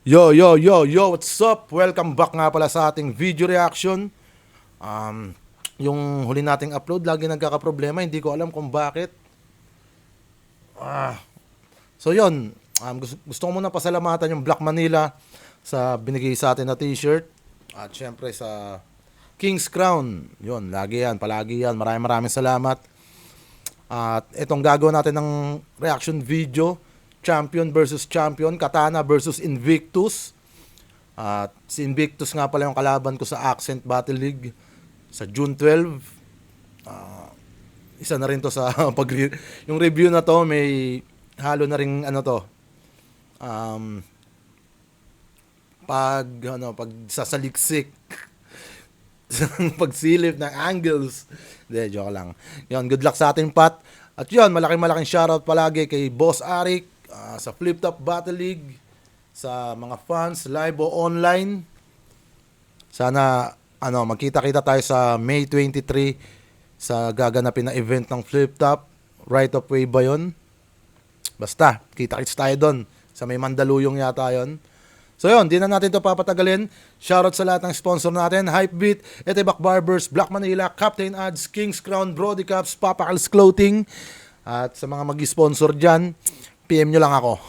Yo, yo, yo, yo, what's up? Welcome back nga pala sa ating video reaction. Um, yung huli nating upload, lagi nagkakaproblema. Hindi ko alam kung bakit. So, yun. Gusto ko muna pasalamatan yung Black Manila sa binigay sa atin na t-shirt. At syempre sa King's Crown. Yun, lagi yan, palagi yan. Maraming salamat. At itong gagawin natin ng reaction video. Champion versus champion. Katana versus Invictus. At si Invictus nga pala yung kalaban ko sa Accent Battle League sa June 12. Isa na rin to sa yung review na to may halo na ring ano to. Um, pag sasaliksik pagsilip ng angles. Hindi, joke lang. Yon, good luck sa ating Pat. At yon, malaking shoutout palagi kay Boss Arik sa Flip Top Battle League, sa mga fans live o online. Sana magkita-kita tayo sa May 23 sa gaganapin na event ng Flip Top. Right of way ba yun? Basta, kita-kits tayo doon. Sa may Mandaluyong yata yun. So yun, di na natin ito papatagalin. Shoutout sa lahat ng sponsor natin. Hypebeat, Etebak Barbers, Black Manila, Captain Ads, King's Crown, Brody Caps, Papa Cal's Clothing. At sa mga mag-sponsor dyan, PM nyo lang ako.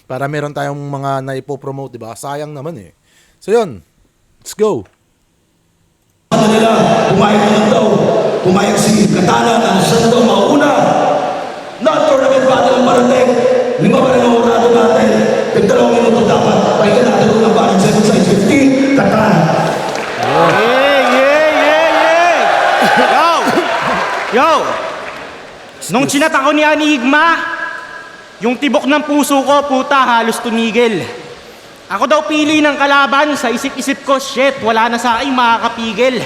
Para meron tayong mga naipopromote, diba? Sayang naman eh. So yun, let's go. Nila, pumayag naman daw. Pumayag si Katana na siya na daw mauna. Non-tournament battle ang parating. 5 pa rin ang orado natin. Tig-2 minuto dapat. Pahinga natin ng battle 7 size 15. Katana. Yo! Yo! Nung chinat ako ni Anigma, yung tibok ng puso ko, puta, halos tumigil. Ako daw pili ng kalaban, sa isip-isip ko, shit, wala na sa akin makakapigil.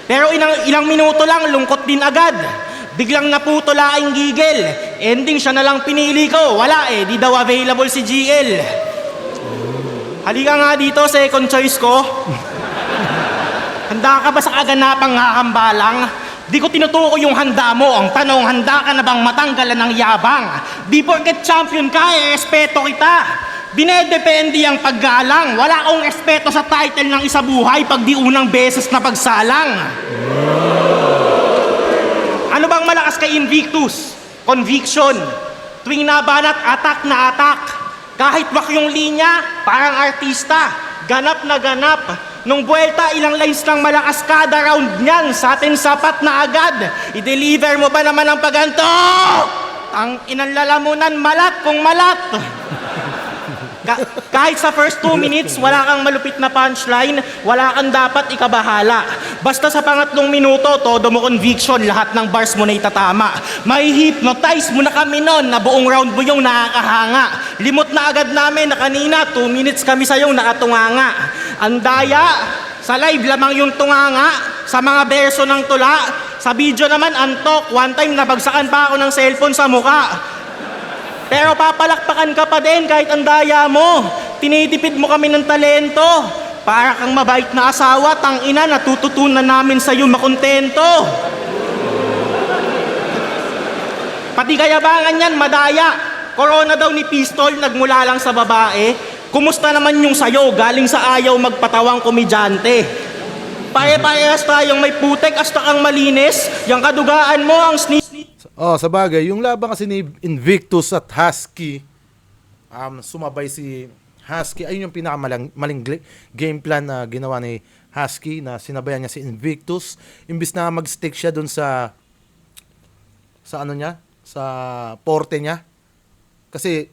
Pero ilang minuto lang, lungkot din agad. Biglang naputula ang gigil. Ending siya na lang pinili ko. Wala eh, di daw available si GL. Halika nga dito, second choice ko. Handa ka ba sa kaganapang hahambalang? Di ko tinutuko yung handa mo. Ang tanong, handa ka na bang matanggalan ng yabang? Di porket champion ka, respeto kita. Dinedepende ang paggalang. Wala akong respeto sa title ng isa buhay pag di unang beses na pagsalang. Ano bang malakas kay Invictus? Conviction. Tuwing nabanat, attack na attack. Kahit wak yung linya, parang artista. Ganap na ganap. Nung buwelta, ilang lines lang malakas kada round niyan. Sa atin sapat na agad. I-deliver mo ba naman ang paganto? Ang inanlalamunan, malat kung malat. Kahit sa first 2 minutes, wala kang malupit na punchline, wala kang dapat ikabahala. Basta sa pangatlong minuto, todo mo conviction, lahat ng bars mo na itatama. May hypnotize mo na kami nun, na buong round mo yung nakakahanga. Limot na agad namin na kanina, 2 minutes kami sa'yong nakatunganga. Ang daya, sa live lamang yung tunganga, sa mga verso ng tula, sa video naman antok, one time nabagsakan pa ako ng cellphone sa muka. Pero papalakpakan ka pa din kahit ang daya mo. Tinitipid mo kami ng talento. Para kang mabait na asawa, tangina, natututunan namin sa'yo makontento. Pati kayabangan yan, madaya. Corona daw ni Pistol, nagmula lang sa babae. Kumusta naman yung sayo, galing sa ayaw magpatawang komedyante. Pare-parehas tayong may putek, hasta kang malinis. Yung kadugaan mo, ang Sa bagay, yung laban kasi ni Invictus at Husky, sumabay si Husky. Ayun yung pinakamaling game plan na ginawa ni Husky, na sinabayan niya si Invictus. Imbis na mag-stick siya dun sa ano niya, sa porte niya. Kasi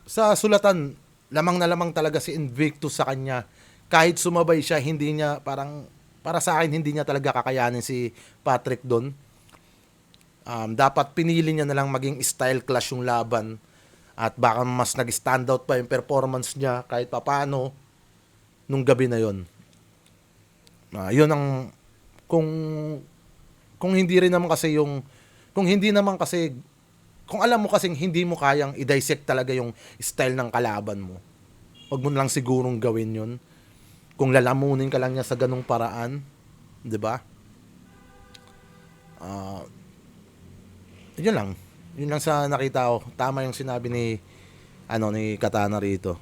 sa sulatan, lamang na lamang talaga si Invictus sa kanya. Kahit sumabay siya, hindi niya, para sa akin, hindi niya talaga kakayanin si Patrick doon. Dapat pinili niya na lang maging style clash yung laban, at baka mas nag-standout pa yung performance niya kahit papaano nung gabi na yon. Yun ang kung hindi rin naman kasi kung alam mo kasing hindi mo kayang i-dissect talaga yung style ng kalaban mo, wag mo lang sigurong gawin yun. Kung lalamunin ka lang niya sa ganung paraan, 'di ba? Yun lang. Yun lang sa nakita ko. Tama yung sinabi ni Katana rito.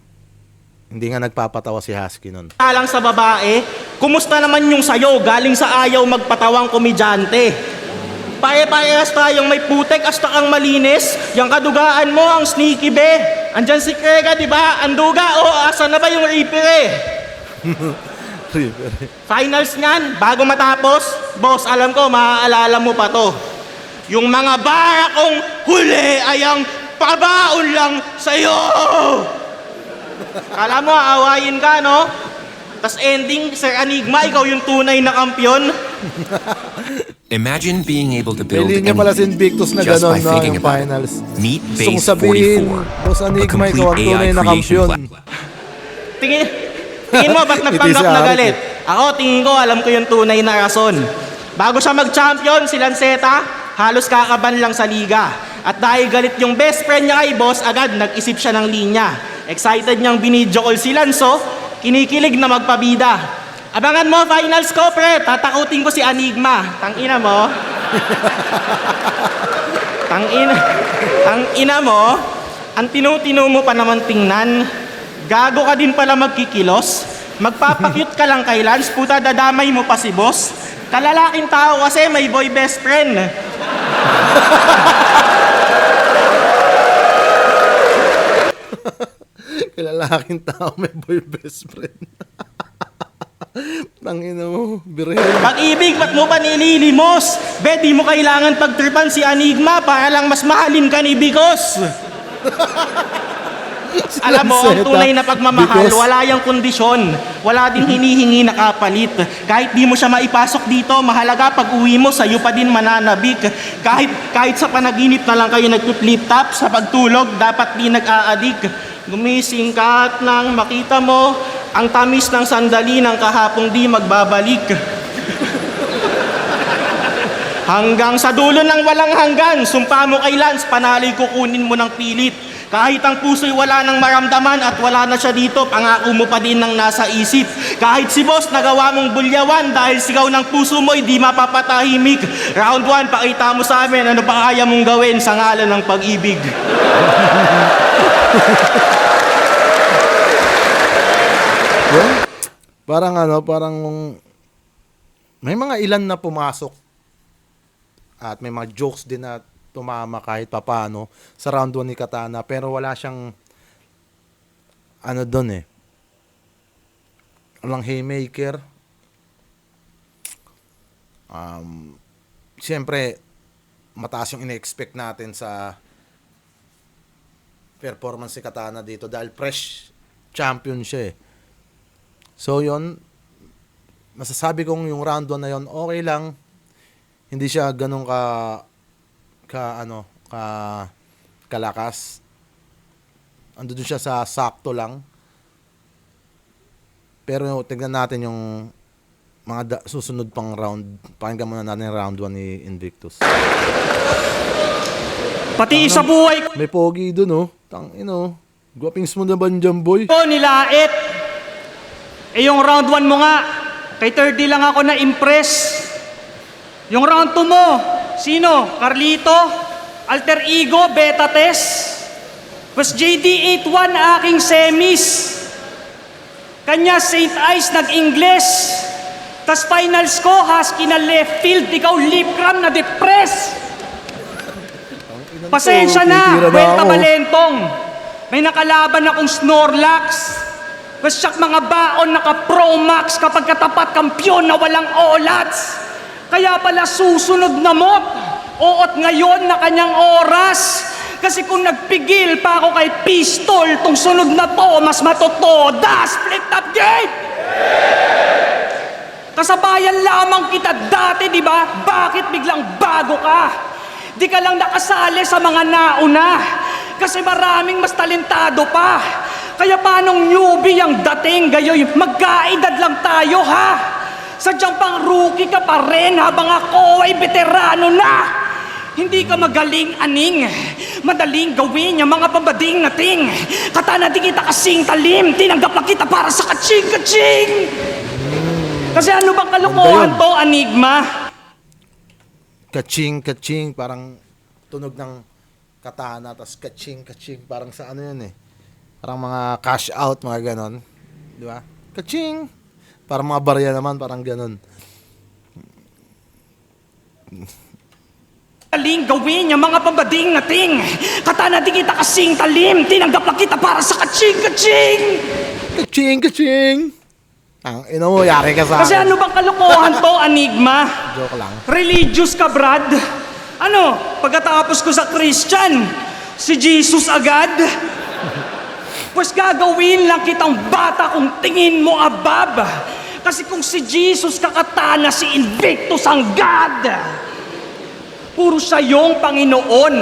Hindi nga nagpapatawa si Husky nun. Alang sa babae, kumusta naman yung sayo galing sa ayaw magpatawang komedyante? Pare-parehas tayong may putek hasta kang malinis. Yung kadugaan mo ang sneaky be. Andyan si Krega, di ba? Ang duga, asan na ba yung reaper eh? Finals niyan, bago matapos, boss, alam ko, maaalala mo pa to. Yung mga barakong huli ay ang pabaon lang sa'yo! Kala mo, aawayin ka, no? Tas ending, Sir Enigma, ikaw yung tunay na kampyon. Imagine being able to May build linya pala si anything Invictus na just by gano'n, no? thinking Yung about it. finals. Meet Gusto kong Base sabihin, 44, Boss a Enigma, complete ikaw ang tunay AI na creation kampiyon. platform. Tingin mo, ba't nagpanggap Iti si na Arik, galit? Ako, tingin ko, alam ko yung tunay na rason. Bago siya mag-champion, si Lanceta, halos kakaban lang sa liga. At dahil galit yung best friend niya kay boss, agad nag-isip siya ng linya. Excited niyang binidyo call si Lanzo, kinikilig na magpabida. Abangan mo, finals ko, pre. Tatakutin ko si Enigma. Tangina mo. Tangina mo. Ang tinutino mo pa naman tingnan. Gago ka din pala magkikilos. Magpapakyut ka lang kay Lance, puta dadamay mo pa si boss. Kalalaking tao kasi may boy best friend. Kalalaking tao, may boy best friend. Tangina mo, birhen. Pag-ibig, ba't mo pa nililimos? Be, di mo kailangan pagtripan si Enigma para lang mas mahalin ka ni Bikos. Alam mo, ang tunay na pagmamahal, Because- wala yung kondisyon. Wala din hinihingi na kapalit. Kahit di mo siya maipasok dito, mahalaga pag uwi mo, sa'yo pa din mananabik. Kahit sa panaginip na lang kayo nag-flip top, sa pagtulog, dapat di nag-aadik. Gumising ka at nang makita mo ang tamis ng sandali ng kahapong di magbabalik. Hanggang sa dulo ng walang hanggan, sumpa mo kay Lance, panaloy kukunin mo ng pilit. Kahit ang puso'y wala nang maramdaman at wala na siya dito, pangako mo pa din ng nasa isip. Kahit si boss nagawa mong bulyawan dahil sigaw ng puso mo'y di mapapatahimik. Round 1, pakita mo sa amin ano pa kaya mong gawin sa ngalan ng pag-ibig. Parang may mga ilan na pumasok at may mga jokes din na tumama kahit papano sa round 1 ni Katana, pero wala siyang doon walang haymaker. Siyempre mataas yung ine-expect natin sa performance ni Katana dito dahil fresh champion siya eh. So yon, masasabi kong yung round 1 na yon okay lang. Hindi siya ganun kalakas. Andun siya sa sakto lang. Pero tignan natin yung mga susunod pang round. Pakinggan muna natin yung round 1 ni Invictus. Pati sa buhay May pogi dun Tangino. Guwapings mo na ba dyan, boy? ko nilait. Yung round 1 mo nga, kay 30 lang ako na-impress. Yung round 2 mo, sino? Carlito? Alter Ego? Beta Test? Was JD81 aking semis. Kanya St. Ice nag-Ingles. Tas finals ko, Husky na left field, ikaw lip cram na depress. Pasensya na, Titira na Buwenta ako. Balentong. May nakalaban akong Snorlax. Pasyak mga baon naka-Pro Max kapag katapat kampyon na walang olats. Kaya pala susunod na mot, oot ngayon na kanyang oras. Kasi kung nagpigil pa ako kay Pistol, tong sunod na to, mas matotodas, flip top game! Kasabayan lamang kita dati, di ba? Bakit biglang bago ka? Di ka lang nakasali sa mga nauna. Kasi maraming mas talentado pa. Kaya paanong newbie ang dating? Gayoy, magkaedad lang tayo, ha? Sadyang pang rookie ka pa rin habang ako ay veterano na. Hindi ka magaling aning. Madaling gawin yung mga pabading nating. Katana di kita kasing talim. Tinanggap na kita para sa kaching-kaching. Kasi ano bang kalokohan to, Enigma? Kaching, parang tunog ng katana, tas kaching, parang sa yun Parang mga cash out, mga ganon. Di ba? Kaching! Parang mga barya naman, parang ganon. Taling gawin yung mga pambading nating. Katana di kita kasing talim. Tinanggap lang kita para sa kaching-kaching. Kaching! Ang ino mo, yari ka sa Kasi akin. ano bang kalokohan to, Enigma? Joke lang. Religious ka, Brad? Ano, pagkatapos ko sa Christian, si Jesus agad? Pues gagawin lang kitang bata kung tingin mo abab. Kasi kung si Jesus kakatana, si Invictus ang God. Puro siya yung Panginoon.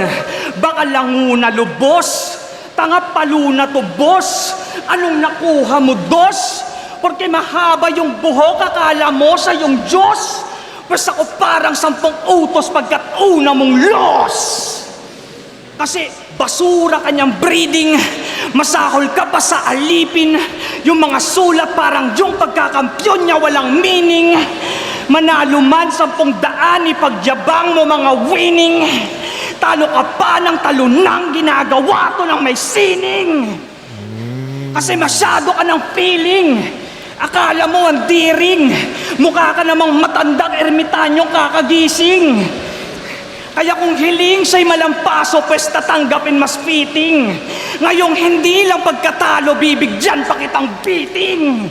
Baka languna lubos. Tanga paluna to, boss. Anong nakuha mo, dos? Porque mahaba yung buhok, akala mo sa yung Diyos. Pues ako parang 10 utos pagkat una mong los. Kasi basura kanyang breeding. Masahol ka pa sa alipin. Yung mga sulat parang yung pagkakampyon niya walang meaning. Manalo man 10 daan, ipagyabang mo mga winning. Talo ka pa ng talunang ginagawa to ng may sining. Kasi masyado ka ng feeling. Akala mo ang diring. Mukha ka namang matandang ermitanyong kakagising. Kaya kung hiling siya'y malampaso, pues tatanggapin mas fitting. Ngayong hindi lang pagkatalo, bibigyan pa kitang beating.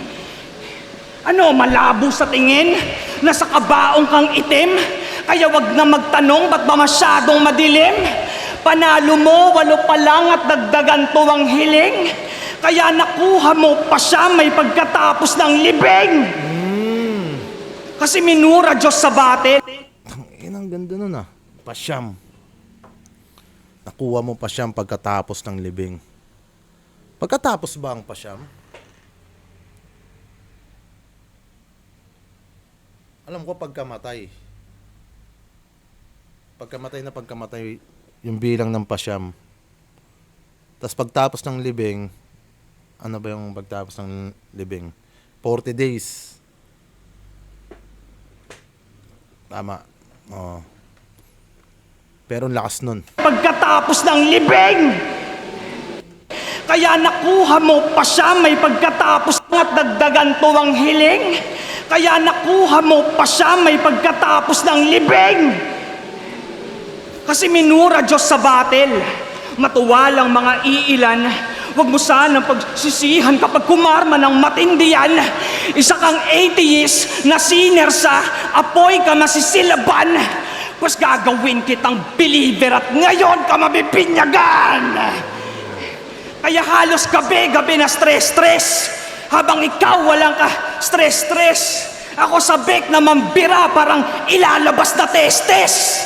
Ano, malabo sa tingin? Nasa kabaong kang itim? Kaya wag na magtanong, ba't ba masyadong madilim? Panalo mo, 8 pa lang at dagdagan to ang hiling. Kaya nakuha mo pa siya may pagkatapos ng libing. Kasi minura Diyos sa battle. Ang ganda nun ah. Pasyam. Nakuha mo pasyam pagkatapos ng libing. Pagkatapos ba ang pasyam? Alam ko pagkamatay. Pagkamatay yung bilang ng pasyam. Tapos pagtapos ng libing, ano ba yung pagtapos ng libing? 40 days. Tama. Oo. Pero ang lakas nun. Pagkatapos ng libing. Kaya nakuha mo pa siya may pagkatapos at dagdagan to ang hiling. Kaya nakuha mo pa siya may pagkatapos ng libing. Kasi minura Diyos sa battle. Matuwa lang mga iilan. Huwag mo sanang pagsisihan kapag kumarma ng matindi yan. Isa kang atheist na sinner sa apoy ka masisilaban. Pues gagawin kitang believer at ngayon ka mabibinyagan. Kaya halos gabi-gabi na stress-stress. Habang ikaw walang ka stress-stress. Ako sabik na mambira parang ilalabas na testes.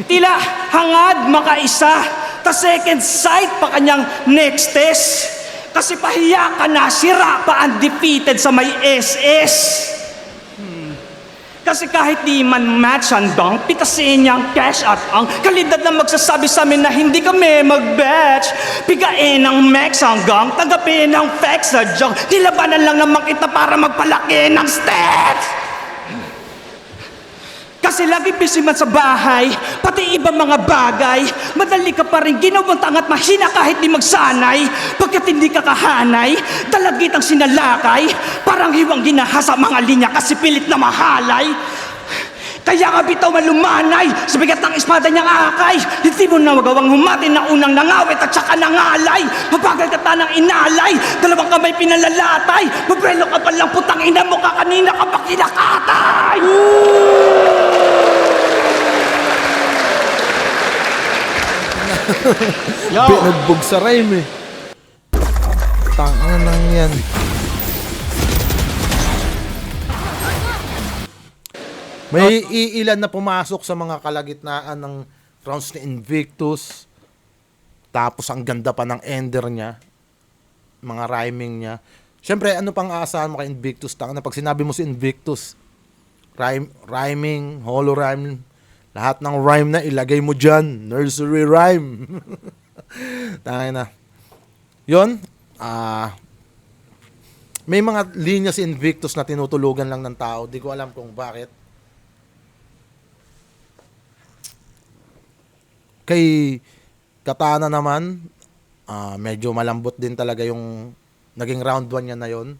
Tila hangad makaisa. Ta second sight pa kanyang next test. Kasi pahiya ka na, sira pa undefeated sa may SS. Kasi kahit di man match ang dong, pitasin niyang cash at ang kalidad na magsasabi sa amin na hindi kami mag-batch. Pigain ang max hanggang tagapin ang facts sa junk. Dilabanan lang naman kita para magpalaki ng stats. Kasi lagi busy man sa bahay, pati ibang mga bagay, madali ka pa rin ginawang tangat mahina kahit di magsanay. Pagkat hindi ka kahanay, dalagitang sinalakay, parang hiwang ginahasa mga linya kasi pilit na mahalay. Kaya nga bitaw malumanay sa bigat ng espada niyang akay. Hindi mo na magawang humati na unang nangawit at saka nangalay. Mabagal ka tanang inalay, 2 kamay pinalalatay. Mabrelo ka palang putang ina mo ka kanina ka pa kinakatay. Nagbog sa rhyme eh. Tangan lang yan. May iilan na pumasok sa mga kalagitnaan ng rounds ni Invictus. Tapos ang ganda pa ng ender niya. Mga rhyming niya. Siyempre, ano pang aasahan mo kay Invictus? Tanga na pag sinabi mo si Invictus, rhyming, holo rhyme, lahat ng rhyme na ilagay mo dyan. Nursery rhyme. Tanga na. Yun, may mga linya si Invictus na tinutulugan lang ng tao. Di ko alam kung bakit. Kay Katana naman, Medyo malambot din talaga yung naging round 1 niya na yon.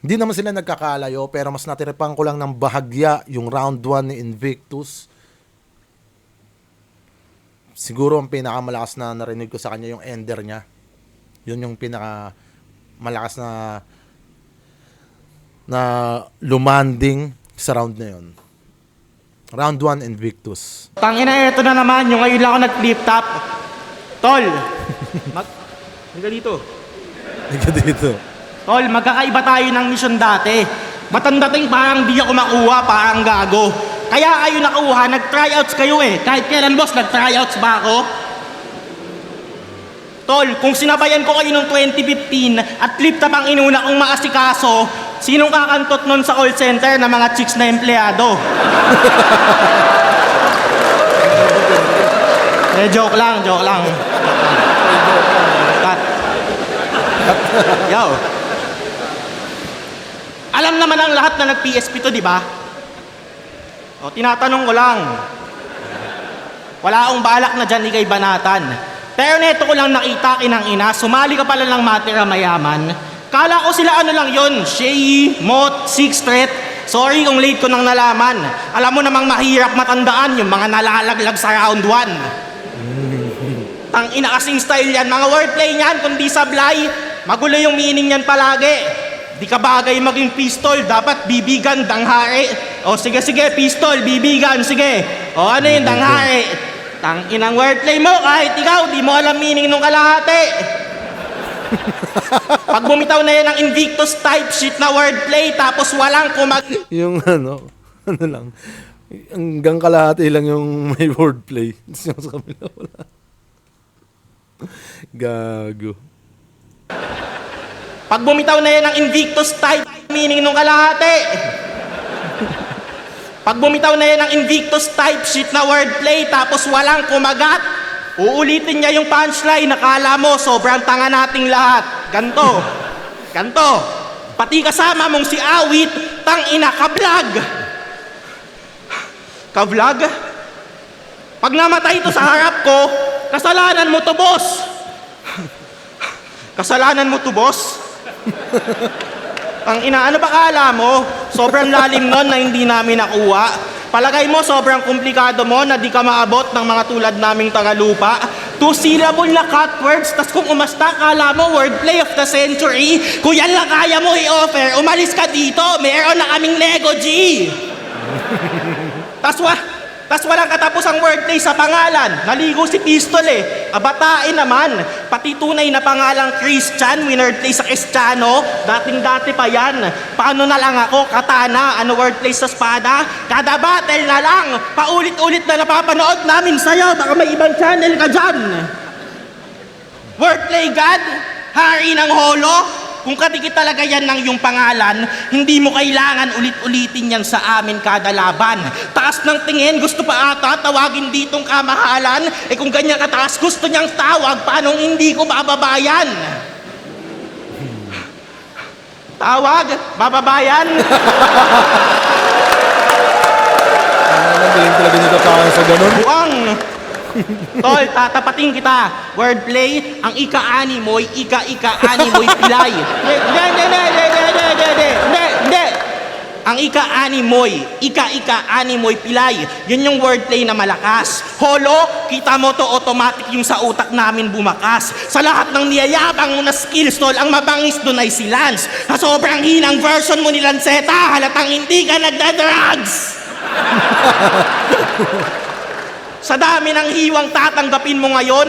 Hindi naman sila nagkakalayo, pero mas natiripan ko lang ng bahagya yung round 1 ni Invictus. Siguro ang pinakamalakas na narinig ko sa kanya yung ender niya. Yun yung pinakamalakas na lumanding sa round na yun. Round 1 Invictus. Tangina, eto na naman, yung ngayon lang ako nag-flip top. Tol, Higa dito. Higa dito. Tol, magkakaiba tayo ng mission dati. Matandating parang di ako makuha, parang gago. Kaya kayo nakuha, nag-tryouts kayo eh. Kahit kailan, boss, nag-tryouts ba ako? Tol, kung sinabayan ko kayo noong 2015 at flip top ang inuna kong maasikaso, sinong kakantot nun sa call center na mga chicks na empleyado? Joke lang, joke lang. Cut. Yo. Alam naman ang lahat na nag-PSP to, di ba? O, tinatanong ko lang. Wala akong balak na dyan ikay banatan. Pero neto ko lang nakita kinang ina, sumali ka pala lang matira mayaman. Kala ko sila ano lang yon, Shay, Mot, Sixth Street. Sorry kung late ko nang nalaman. Alam mo namang mahirap matandaan yung mga nalalaglag sa round 1. Tang ina kasing style yan, mga wordplay niyan, kundi sablay. Magulo yung meaning niyan palagi. Di ka bagay maging pistol, dapat bibigan, danghari. O sige, pistol, bibigan, sige. O ano yung danghari? Tang inang wordplay mo, kahit ikaw, di mo alam meaning nung kalahati. Pag bumitaw na yan ng Invictus type shit na wordplay, tapos walang Yung ano lang, hanggang kalahati lang yung may wordplay. Yung sa kabila wala. Gago. Pag bumitaw na yan ng Invictus type meaning nung kalahati. Pag bumitaw na yan ng Invictus type shit na wordplay tapos walang kumagat, uulitin niya yung punchline, nakala mo sobrang tanga nating lahat. Ganto. Pati kasama mong si Awit, tang ina ka-vlog. Ka-vlog? Pag namatay ito sa harap ko, kasalanan mo to, boss. Kasalanan mo to, boss. Ang ina, ano ba kala mo? Sobrang lalim nun na hindi namin nakuha. Palagay mo, sobrang komplikado mo na di ka maabot ng mga tulad naming tagalupa. 2-syllable na cut words, tas kung umasta, kala mo wordplay of the century. Kung yan lang kaya mo i-offer, umalis ka dito. Meron na kaming Lego G. Tas walang katapos ang wordplay sa pangalan. Naligo si Pistol eh. Abatain naman. Pati tunay na pangalang Christian, winordplay sa Kristiyano. Dating-dati pa yan. Paano na lang ako, katana, ano wordplay sa espada? Kada battle na lang. Paulit-ulit na napapanood namin sa'yo. Baka may ibang channel ka dyan. Wordplay God? Hari ng holo? Kung kadikit talaga yan ng yung pangalan, hindi mo kailangan ulit-ulitin yan sa amin kada laban. Taas ng tingin, gusto pa ata tawagin ditong kamahalan. Eh kung ganyan kataas, gusto niyang tawag, paano hindi ko bababayan? Tawag? Bababayan? Galing talaga nito para sa ganun. Buang! Tol, tatapatin kita. Wordplay, ang ika-ani mo'y ika-ika-ani mo'y pilay. Hindi. Ang ika-ani mo'y ika-ika-ani mo'y pilay. Yun yung wordplay na malakas. Holo, kita mo to automatic yung sa utak namin bumakas. Sa lahat ng niyayabang mo na skills, tol, ang mabangis doon ay si Lance. Sa sobrang hinang version mo ni Lanceta, halatang hindi ka nagda-drugs. Sa dami ng hiwang tatanggapin mo ngayon,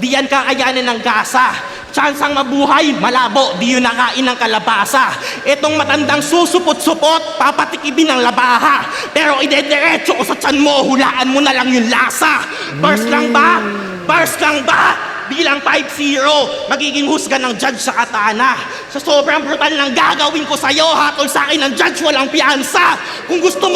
di yan kakayanin ng gasa. Tsansang mabuhay, malabo, di yun nakain ng kalabasa. Etong matandang susupot-supot, papatikibin ng labaha. Pero idediretso ko sa tiyan mo, hulaan mo na lang yung lasa. Burst lang ba? Bilang 5-0, magiging husga ng judge sa katana. Sa sobrang brutal ng gagawin ko sa'yo, hatol sa akin ng judge walang piyansa. Kung gusto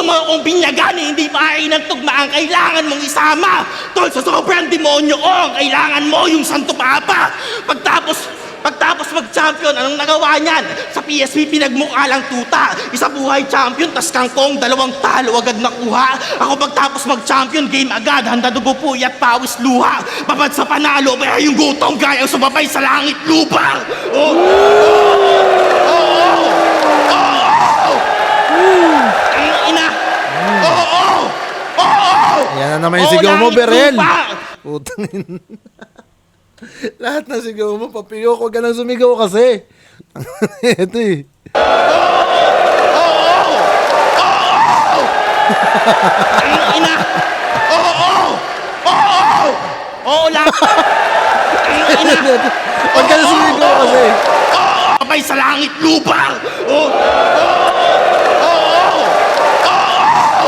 mo akong binyagan, hindi pa rin ng tugma ang kailangan mong isama. Tol, sa sobrang demonyo ko, ang kailangan mo yung Santo Papa. Pagtapos champion, anong nagawa niyan? Sa PSP, pinagmukha lang tuta. Isa buhay champion, tas kangkong, 2 talo agad nakuha. Ako pagtapos mag-champion, game agad, handa dugo puy at pawis luha. Babad sa panalo, kaya yung gutom gayang sumabay sa langit lupa. Oh! Oh! Oh! Oh! Oh! Ang ina! Oh! Oh! Oh! Yan na naman yung Oh, sigaw mo, langit Berel. lupa! Putang ina. Lahat ng sigaw mo, papiyok. Huwag ka nang sumigaw kasi. Ito eh. Ang ina! Oo! Oo! Oo! Oo lang! Ang ina! Huwag ka nang sumigaw kasi. Sabay sa langit lupa! Oo! Oo! Oo!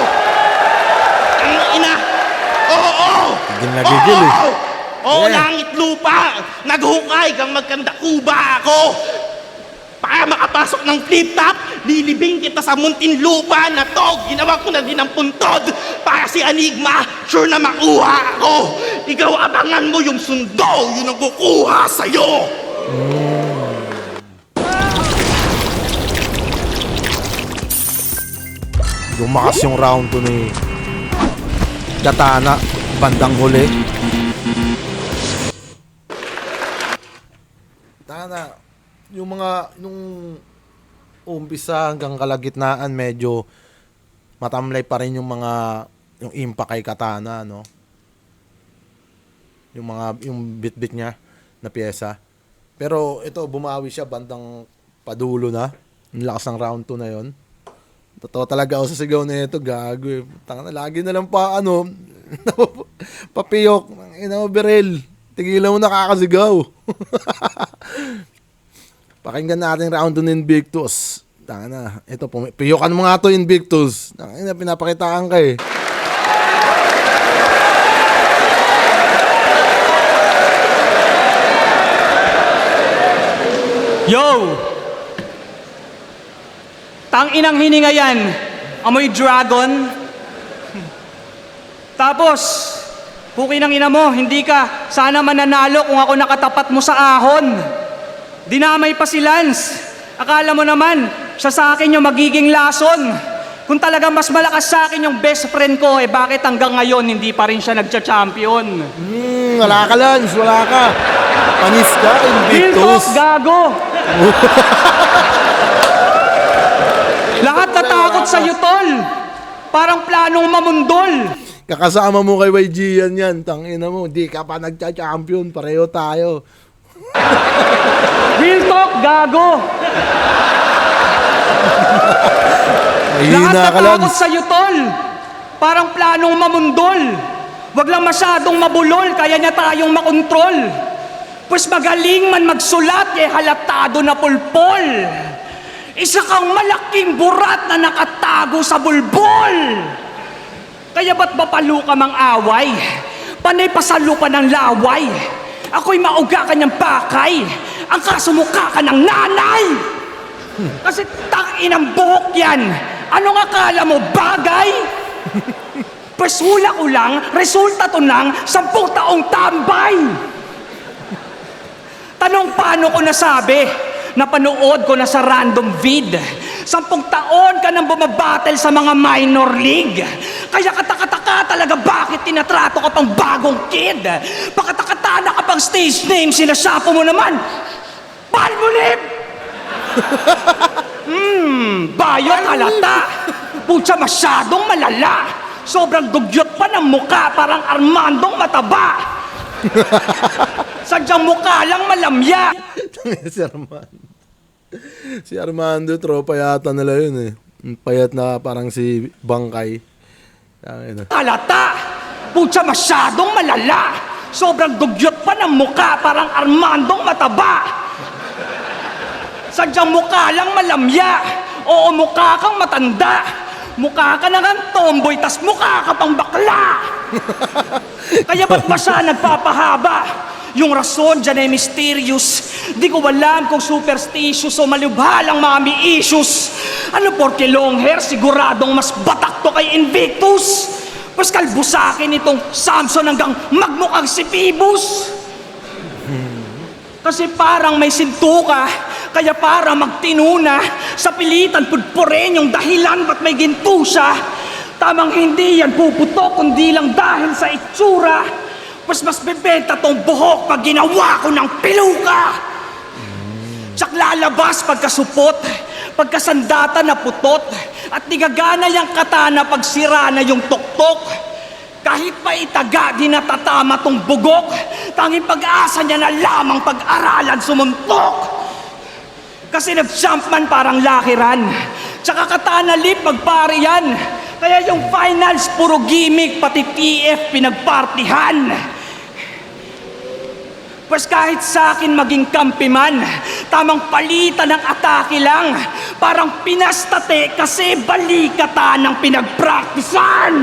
Ang ina! Oo! Gigil na gigil eh. Oo, Yeah. langit lupa! Naghukay kang magkanda kuba ako! Para makapasok ng flip-top, lilibing kita sa muntin lupa na to. Ginawa ko na din ang puntod. Para si Enigma, sure na makuha ako. Ikaw abangan mo yung sundo, yun ang kukuha sa'yo. Lumakas yung round 2 ni Katana. Bandang huli. Katana, yung mga, nung umpisa hanggang kalagitnaan, medyo matamlay pa rin yung mga, yung impact kay Katana, no? Yung bit-bit niya na pyesa. Pero ito, bumawi siya bandang padulo na. Ang lakas ng round 2 na yon. Totoo talaga ako sa sigaw na ito, gago eh. Tanga na, lagi na lang pa, papiyok. Ina mo, Berel. Tigilan mo nakakasigaw. Pakinggan natin round 2 ng Invictus. Tanga na, ito, piyokan mo nga to Invictus. Tanga na, pinapakitaan ka eh. Yo! Tang-inang hininga yan. Amoy dragon. Tapos, puki ng ina mo, hindi ka sana mananalo kung ako nakatapat mo sa ahon. Dinamay pa si Lance. Akala mo naman, siya sa akin yung magiging lason. Kung talagang mas malakas sa akin yung best friend ko, bakit hanggang ngayon hindi pa rin siya nagcha-champion? Wala ka, Lance. Wala ka. Panis ka, Real talk, Invictus. gago! Lahat natakot sa'yo, tol. Parang planong mamundol. Kakasama mo kay YG yan. Tangina mo, di ka pa nagcha-champion. Pareho tayo. Real talk, gago. Lahat Mahina ka, natakot Lance. sa'yo, tol. Parang planong mamundol. Wag lang masyadong mabulol, kaya niya tayong makontrol. Pues magaling man magsulat, halatado na pulpol. Isa kang malaking burat na nakatago sa bulbol. Kaya ba't mapalo ka mang away? Panay pasalo ka ng laway. Ako'y mauga ka niyang pakay. Ang kaso mukha ka ng nanay. Kasi tangin ang buhok yan. Anong akala mo, bagay? Pues hula ko lang, resulta to ng 10 taong tambay. Tanong paano ko nasabi? Napanood ko na sa random vid. 10 taon ka nang bumabattle sa mga minor league. Kaya katakataka talaga bakit tinatrato ka pang bagong kid. Pakatakatana ka pang stage name, sinasapo mo naman. Palmolive! Bayot halata. Putya masyadong malala. Sobrang dugyot pa ng muka, parang Armandong mataba. Sadyang mukha lang malamya. Si Armando. Si Armando, tropa yata nila yun eh. Yung payat na parang si Bangkay. Tangina. Halata! Putya masyadong malala! Sobrang dugyot pa ng muka, parang Armandong mataba! Sadyang mukha lang malamya! Oo, mukha kang matanda! Mukha ka na kang tomboy, tas mukha ka pang bakla! Kaya ba't ba siya nagpapahaba? Yung rason dyan ay mysterious. Di ko alam kung superstitious o malubhalang mga may issues. Ano porke long hair, siguradong mas batak to kay Invictus. Mas kalbo sa akin itong Samson hanggang magmukhang si Phoebus. Kasi parang may sinto ka, kaya para magtinuna, sa pilitan pudpurin yung dahilan ba't may ginto siya. Tamang hindi yan puputok, kundi lang dahil sa itsura. Mas bebenta tong buhok pag ginawa ko ng piluka. Tsak lalabas pagkasupot, pagkasandata na putot, at nigagana yung katana pag sira na yung tuktok. Kahit pa itaga, di natatama tong bugok. Tanging pag-asa niya na lamang pag-aralan sumuntok. Kasi nag-jumpman parang lakiran, tsaka katana lip magpari yan. Kaya yung finals puro gimmick, pati TF pinagpartihan. Pues kahit sa akin maging kampi man, tamang palitan ng atake lang. Parang pinastate kasi balikatan ng pinagpraktisan.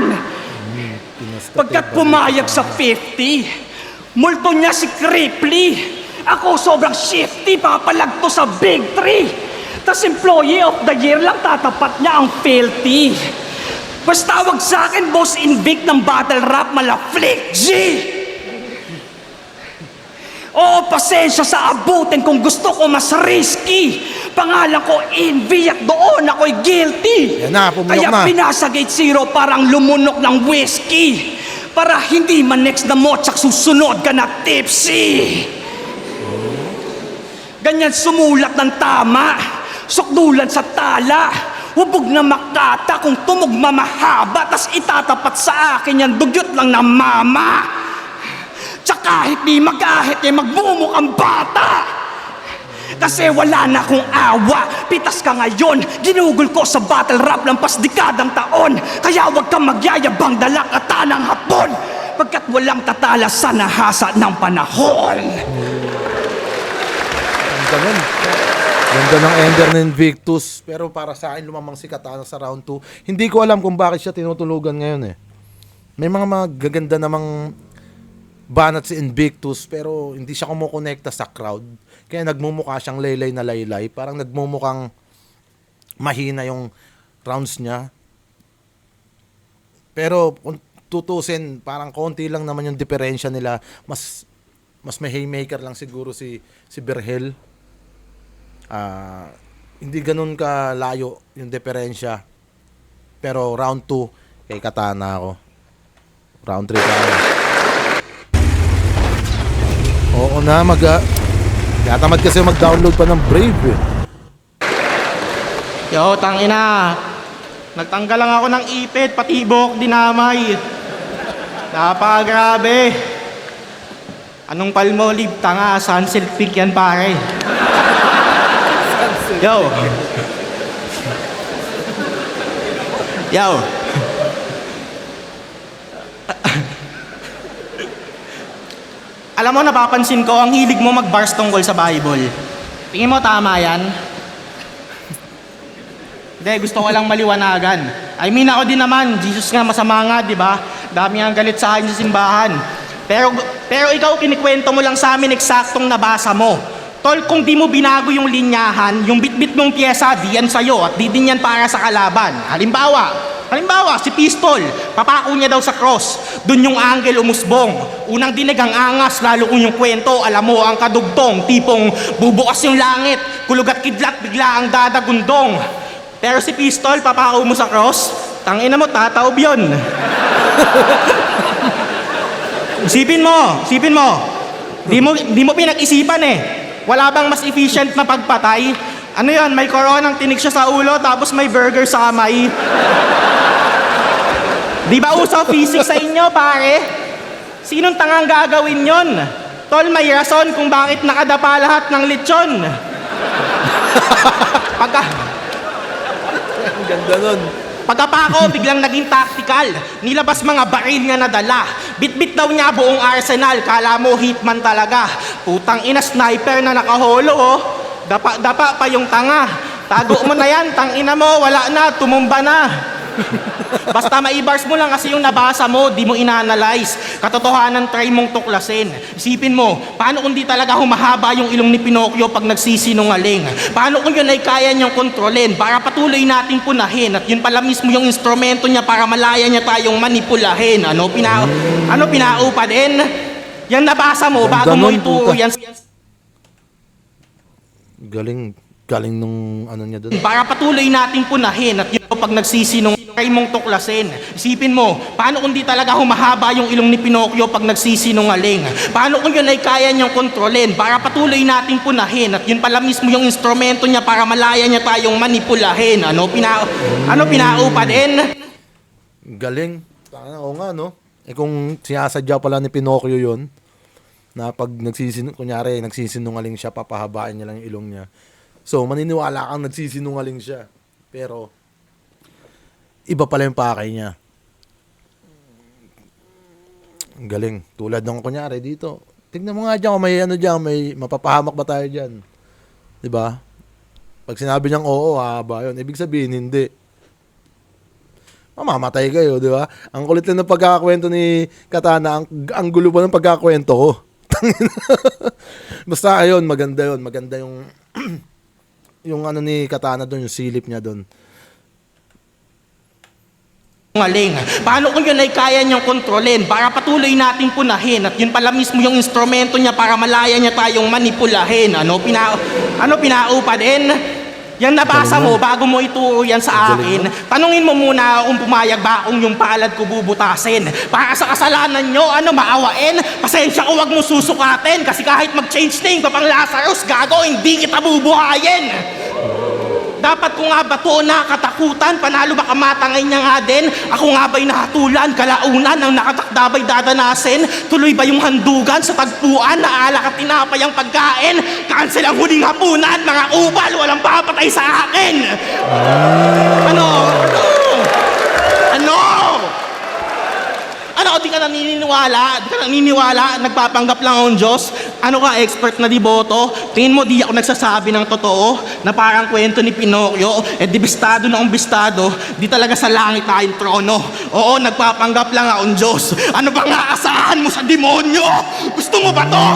Pagkat pumayag sa 50, multo niya si Cripply. Ako sobrang shifty, papalagto sa Big 3. Tas employee of the year lang tatapat niya ang filthy. Pues tawag sa akin, Boss Invict ng battle rap, mala Flick G. Oo, pasensya sa abutin kung gusto ko mas risky. Pangalan ko Envy at doon ako'y guilty. Yan na, pumunok Kaya na. pinasa gate zero parang lumunok ng whiskey. Para hindi man next na motsak susunod ka na tipsy. Ganyan sumulat ng tama, sukdulan sa tala. Hubog na makata kung tumugma mahaba, tas itatapat sa akin yan dugyot lang na mama. Tsaka kahit di magahit ay magmumukhang bata. Kasi wala na akong awa, pitas ka ngayon, ginugol ko sa battle rap lampas dekadang taon. Kaya wag kang magyayabang dala katanang hapon, pagkat walang tatala sa nahasa ng panahon. Ganun. Ganda ng ender ng Invictus. Pero para sa akin, lumamang si Katana sa round 2. Hindi ko alam kung bakit siya tinutulugan ngayon eh. May mga magaganda namang banat si Invictus, pero hindi siya kumukonekta sa crowd. Kaya nagmumukha siyang laylay na laylay. Parang nagmumukhang mahina yung rounds niya. Pero kung tutusin, parang konti lang naman yung diferensya nila. Mas may haymaker lang siguro si Berhel. Hindi ganun ka layo yung diferensya. Pero round 2 kay Katana ako. Round 3 tayo. Oo na, tatamad kasi mag-download pa ng Brave eh. Yo, tangina. Nagtanggal lang ako ng ipit, pati buhok dinamay. Napakagrabe. Anong palmolive, tanga, sunsilk pink yan pare. Yo. Yo. Alam mo, napapansin ko, ang hilig mo mag-bars tungkol sa Bible. Tingin mo tama yan? Hindi, gusto ko lang maliwanagan. I mean, ako din naman, Jesus nga masama nga, di ba? Dami nga galit sa akin sa simbahan. Pero ikaw, kinikwento mo lang sa amin eksaktong nabasa mo. Tol, kung di mo binago yung linyahan, yung bit-bit mong pyesa, di yan sa'yo at di din yan para sa kalaban. Halimbawa, si Pistol, papako niya daw sa cross. Doon yung anghel umusbong. Unang dinig ang angas, lalo kung yung kwento, alam mo ang kadugtong, tipong bubukas yung langit, kulog at kidlat, bigla ang dadagundong. Pero si Pistol, papako mo sa cross, tangina mo, tataob yun. Isipin mo. Di mo pinag-isipan eh. Wala bang mas efficient na pagpatay? Ano yun, may koronang tinig siya sa ulo, tapos may burger sa kamay. Di ba uso physics sa inyo, pare? Sinong tangang gagawin yon? Tol, may rason kung bakit nakadapa lahat ng lechon. Ang ganda nun. Pagkapako, biglang naging tactical. Nilabas mga baril nga nadala. Bit-bit daw niya buong arsenal. Kala mo hitman talaga. Putang ina, sniper na nakaholo, oh. Dapa pa yung tanga. Tago mo na yan, tang ina mo, wala na, tumumba na. Basta maibars mo lang kasi yung nabasa mo, di mo ina-analyze. Katotohanan, try mong tuklasin. Isipin mo, paano kung di talaga humahaba yung ilong ni Pinocchio pag nagsisinungaling? Paano kung yun ay kaya niyang kontrolin para patuloy nating punahin at yun pala mismo yung instrumento niya para malaya niya tayong manipulahin? Ano pinaupa din? Yan nabasa mo, bago mo Ganun, ituro puta. yan. Galing nung ano niya doon. Para patuloy nating punahin at yun pag nagsisinong kay mong tuklasin. Isipin mo, paano kung di talaga humahaba yung ilong ni Pinocchio pag nagsisinungaling? Paano kung yun ay kaya niyang kontrolin? Para patuloy nating punahin at yun pala mismo yung instrumento niya para malaya niya tayong manipulahin. Ano pinaupadin? Galing. Oo nga, no? Kung sinasadya pala ni Pinocchio yun, na pag nagsisinungaling siya, papahabain niya lang yung ilong niya. So, maniniwala kang nagsisinungaling siya. Pero, iba pala yung pakay niya. Galing. Tulad ng kunyari dito. Tignan mo nga dyan kung may mapapahamak ba tayo dyan. Diba? Pag sinabi niyang oo, hahaba yun. Ibig sabihin, hindi. Mamamatay kayo, di ba? Ang kulit lang ng pagkakakwento ni Katana. Ang gulo pa ng pagkakakwento ko. Basta ayun, maganda yun. Maganda yung yung ano ni Katana doon, yung silip niya doon. Ngaling. Paano kung yun ay kaya niyang kontrolin? Para patuloy nating punahin at yun pala mismo yung instrumento niya para malaya niya tayong manipulahin. Ano pinaupadin? Yan nabasa mo bago mo ituro yan sa akin. Tanungin mo muna kung pumayag ba akong yung palad ko bubutasin. Para sa kasalanan nyo, maawain? Pasensya ko, wag mo susukatin. Kasi kahit mag-change name ka pang Lazarus, gago, hindi kita bubuhayin. Dapat ko nga ba to na katakutan? Panalo ba kamatangay niya nga din? Ako nga ba'y nahatulan? Kalaunan ang nakatakda ba'y dadanasin? Tuloy ba yung handugan sa tagpuan? Naalak at tinapay ang pagkain? Cancel ang huling hapunan? Mga ubal, walang papatay sa akin! Ano? Di ka naniniwala? Nagpapanggap lang akong Diyos? Ano ka, expert na diboto? Tingin mo, di ako nagsasabi ng totoo? Na parang kwento ni Pinocchio? Di bistado na akong bistado, di talaga sa langit tayong trono. Oo, nagpapanggap lang akong Diyos. Ano bang aasahan mo sa demonyo? Gusto mo ba to?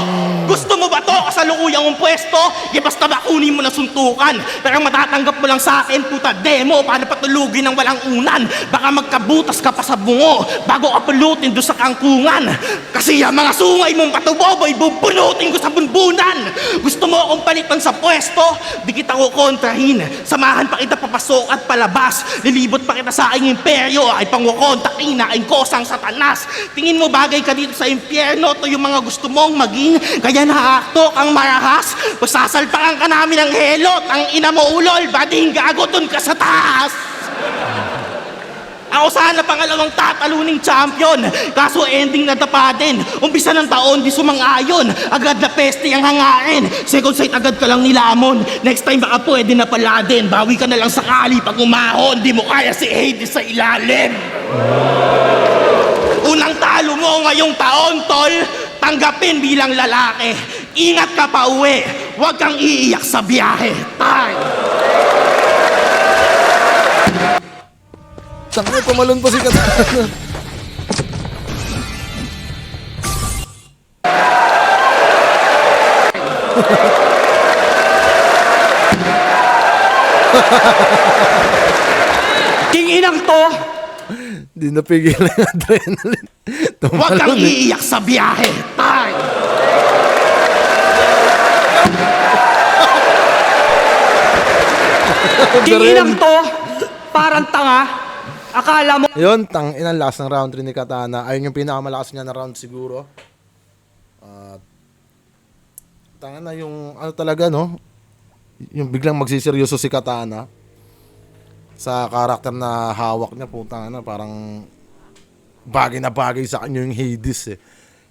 Kasalukuyang kong pwesto? Basta ba kunin mo na suntukan? Pero matatanggap mo lang sa akin, puta demo, paano patulugin ng walang unan? Baka magkabutas ka pa sa bungo bago ka pulutin doon sa kangkungan. Kasi yung mga sungay mong patuboboy, bubunutin ko sa bunbunan. Gusto mo akong palitan sa pwesto? Di kita ko kontrahin. Samahan pa kita papasok at palabas. Lilibot pa kita sa aking imperyo. Ay pangukontak, inain ko sang satanas. Tingin mo bagay ka dito sa impyerno? Ito yung mga gusto mong maging. Kaya naakto kang marahas. Pasasalpakan ka namin ng helot. Ang ina mo ulol, bading gago dun ka sa taas. Ako sana pangalawang tataluning champion. Kaso ending na tapa din. Umpisa ng taon, di sumang-ayon. Agad na peste ang hangarin. Second sight agad ka lang nilamon. Next time baka pwede na pala din. Bawi ka na lang sakali pag umahon. Di mo kaya si Hades sa ilalim. Unang talo mo ngayong taon, tol. Tanggapin bilang lalaki. Ingat ka pa uwi. Huwag kang iiyak sa biyahe. Tay! Sangay, pumalon pa si Katana. King inang to, Di napigil yung adrenaline. Huwag kang iiyak sa biyahe. Tay! king inang to, parang tanga. Akala mo Yun, inang last ng round 3 ni Katana. Ayun yung pinakamalakas niya na round siguro. Tanga na yung ano talaga, no? Yung biglang magsiseryoso si Katana sa karakter na hawak niya, putang na parang bagay na bagay sa kanya yung Hades eh.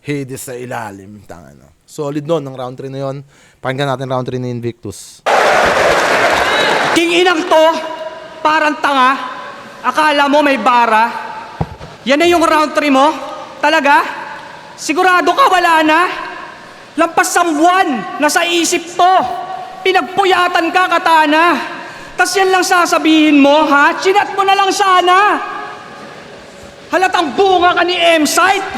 Hades sa ilalim, tanga na. Solid nun ng round 3 na yun. Pakinggan natin round 3 ni Invictus. king inang to, parang tanga. Akala mo may bara? Yan na yung round 3 mo? Talaga? Sigurado ka wala na? Lampas ang buwan, nasa isip to. Pinagpuyatan ka, Katana. Tas yan lang sasabihin mo, ha? Chinat mo na lang sana. Halatang bunga ka ni M-Site.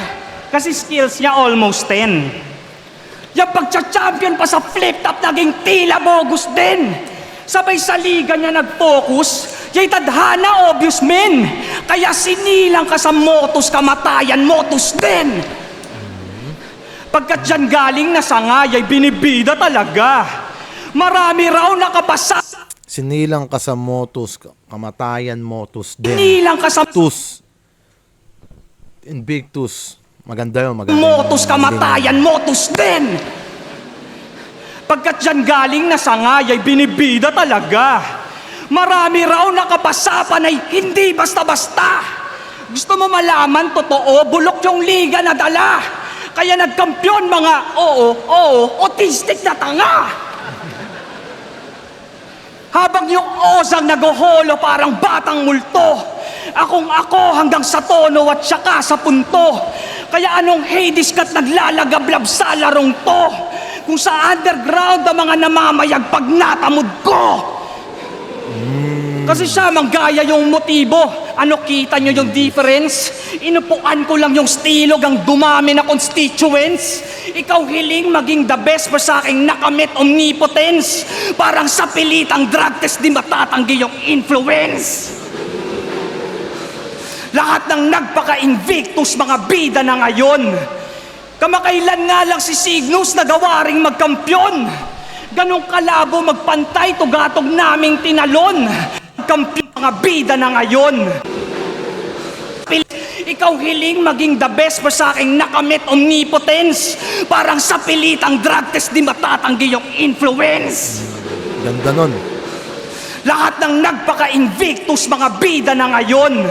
Kasi skills niya almost 10. Yung pagcha-champion pa sa flip-top, naging tila bogus din. Sabay sa liga niya nag-focus, yay tadhana obvious men. Kaya sinilang ka sa motos, kamatayan motos din. Pagkat dyan galing na sangay ay binibida talaga. Marami raw nakapasa. Sinilang ka sa motus, kamatayan motus din. Sinilang ka sa Tus. Invictus. Maganda yun, maganda. motus, kamatayan motus din. Pagkat dyan galing na sangay ay binibida talaga. Marami raw nakapasapan ay hindi basta-basta. Gusto mo malaman totoo, bulok yung liga na dala. Kaya nagkampiyon mga autistic na tanga. Habang yung osang naguholo parang batang multo. Akong ako hanggang sa tono at saka sa punto. Kaya anong Hades ka't naglalagablab sa larong to? Kung sa underground ang mga namamayag pag natamod ko. Kasi siya manggaya yung motibo. Ano, kita nyo yung difference? Inupuan ko lang yung stilog ang dumami na constituents. Ikaw hiling maging the best pa sa aking nakamit omnipotence. Parang sa pilitang drug test di matatanggi yung influence. Lahat ng nagpaka-invictus mga bida na ngayon. Kamakailan nga lang si Cygnus na gawaring magkampyon. Ganong kalabo magpantay tugatog naming tinalon. Kampiyon mga bida na ngayon. Ikaw hiling maging the best pa sa aking nakamit omnipotence. Parang sa pilitang drug test di matatanggi yung influence. Ganda nun. Lahat ng nagpaka-invictus mga bida na ngayon.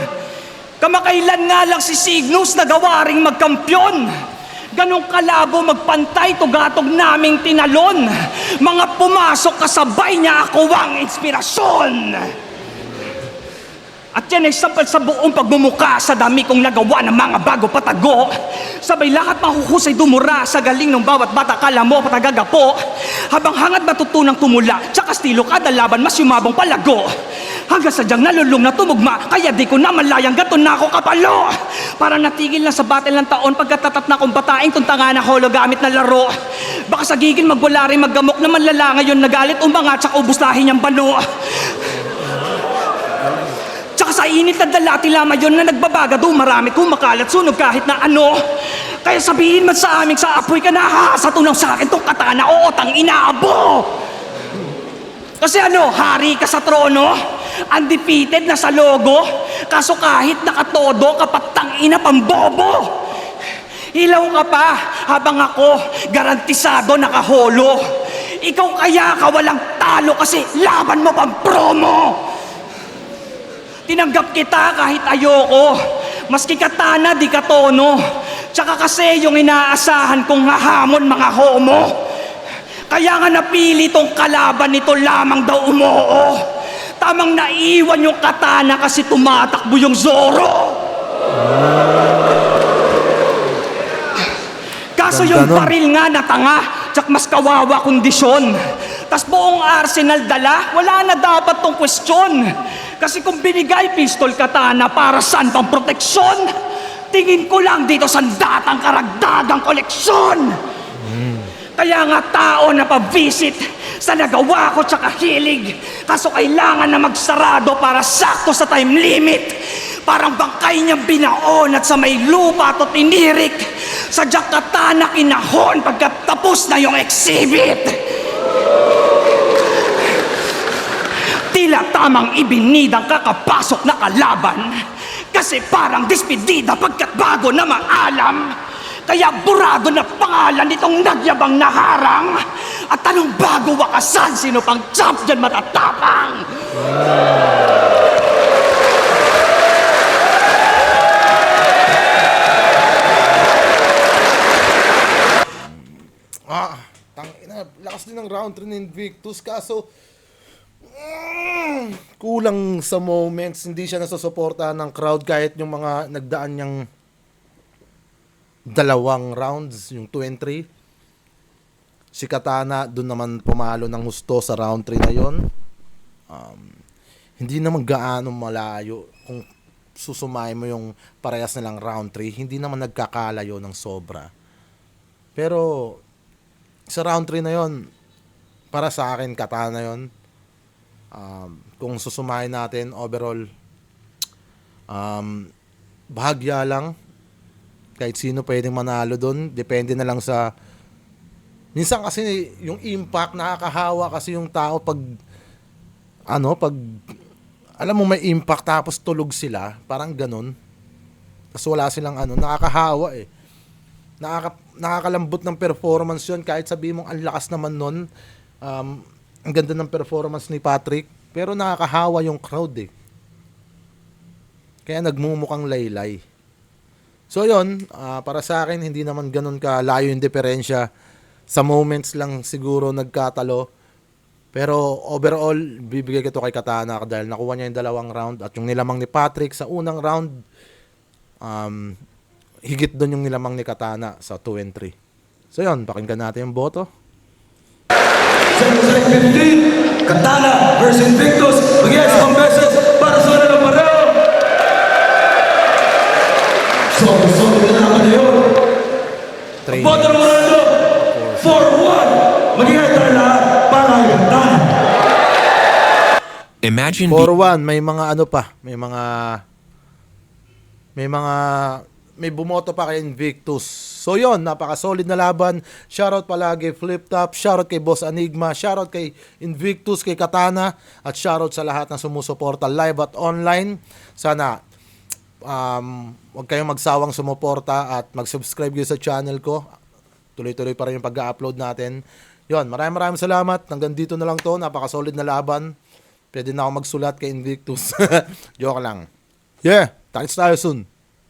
Kamakailan nga lang si Cygnus na gawaring magkampyon. Ganong kalabo magpantay tugatog naming tinalon. Mga pumasok kasabay niya ako ang inspirasyon. At yan ay sampal sa buong pagmumuka sa dami kong nagawa ng mga bago patago. Sabay lahat mahuhusay dumura sa galing ng bawat bata kala mo patagagapo. Habang hangad matutunang tumula, tsaka estilo kada laban mas yumabong palago. Hanggang sadyang nalulung na tumugma, kaya di ko na malayang gato na ako kapalo. Para natigil na sa battle ng taon pagkatatat na kong bataing tuntanga na holo gamit na laro. Baka sa gigil magbula rin maggamok na manlala ngayon nagalit umangat tsaka ubus lahi niyang bano. Tsaka sa init na dalati lamang yun na nagbabaga do marami kumakalat sunog kahit na ano. Kaya sabihin man sa aming sa apoy ka na sa tunaw sa akin tong katana o tang inaabo. Kasi ano, hari ka sa trono, undefeated na sa logo, kaso kahit nakatodo kapatang ina pambobo. Hilaw ka pa habang ako garantisado nakaholo. Ikaw kaya ka walang talo kasi laban mo pang promo. Tinanggap kita kahit ayoko, maski katana di katono. Tsaka kasi yung inaasahan kong hahamon mga homo. Kaya nga napili tong kalaban nito lamang daw umoo. Tamang naiwan yung katana kasi tumatakbo yung Zoro. Kaso yung baril nga na tanga, tsak mas kawawa kondisyon. Tas buong arsenal dala, wala na dapat tong kwestiyon. Kasi kung binigay pistol katana para saan pang proteksyon, tingin ko lang dito sa datang karagdagang koleksyon. Kaya nga tao na pa-visit sa nagawa ko tsaka hilig. Kaso kailangan na magsarado para sakto sa time limit. Parang bangkay niyang binaon at sa may lupa to tinirik. Sadya katana kinahon pagkatapos na yung exhibit. Tila tamang ibinidang kakapasok na kalaban. Kasi parang dispedida pagkat bago na maalam. Kaya burado na pangalan nitong nagyabang na harang. At anong bago wakasan, sino pang champ dyan matatapang? Tangina, lakas din ng round 3 ni Invictus. Kaso, kulang sa moments. Hindi siya nasusuportahan ng crowd kahit yung mga nagdaan niyang dalawang rounds, yung 2 and 3. Si Katana doon naman pumalo ng husto sa round 3 na yon. Hindi naman gaano malayo kung susumay mo yung parehas nilang round 3. Hindi naman nagkakalayo ng sobra. Pero sa round 3 na yon, para sa akin Katana yon. Kung susumahin natin overall, bahagya lang. Kahit sino pwedeng manalo doon. Depende na lang sa Minsan kasi yung impact nakakahawa kasi yung tao pag pag alam mo may impact tapos tulog sila, parang ganun. Tapos wala silang nakakahawa eh. Nakakalambot ng performance yun kahit sabi mong ang lakas naman nun. Ang ganda ng performance ni Patrick, pero nakakahawa yung crowd eh. Kaya nagmumukhang laylay. So yun, para sa akin hindi naman ganun kalayo yung diferensya. Sa moments lang siguro nagkatalo. Pero overall, bibigay ko to kay Katana dahil nakuha niya yung dalawang round at yung nilamang ni Patrick sa unang round, higit doon yung nilamang ni Katana sa 2 and 3. So yun, pakinggan natin yung boto. Sa 15, Katana versus Invictus. Mag-yes, ang beses para sa una ng pareho. So na naman na yun. Training. Boto ng Ronaldo, 4-1. Mag-yes tayo lahat para kay Katana. Imagine 4-1, may bumoto pa kay Invictus. So yon, napaka-solid na laban. Shoutout palagi Flip Top, shoutout kay Boss Enigma, shoutout kay Invictus, kay Katana, at shoutout sa lahat ng sumusuporta live at online. Sana huwag kayong magsawang sumuporta at mag-subscribe kayo sa channel ko. Tuloy-tuloy pa rin yung pag-upload natin. Yon, maraming salamat. Hanggang dito na lang to. Napaka-solid na laban. Pwede na ako magsulat kay Invictus. Joke lang. Yeah, tayo soon.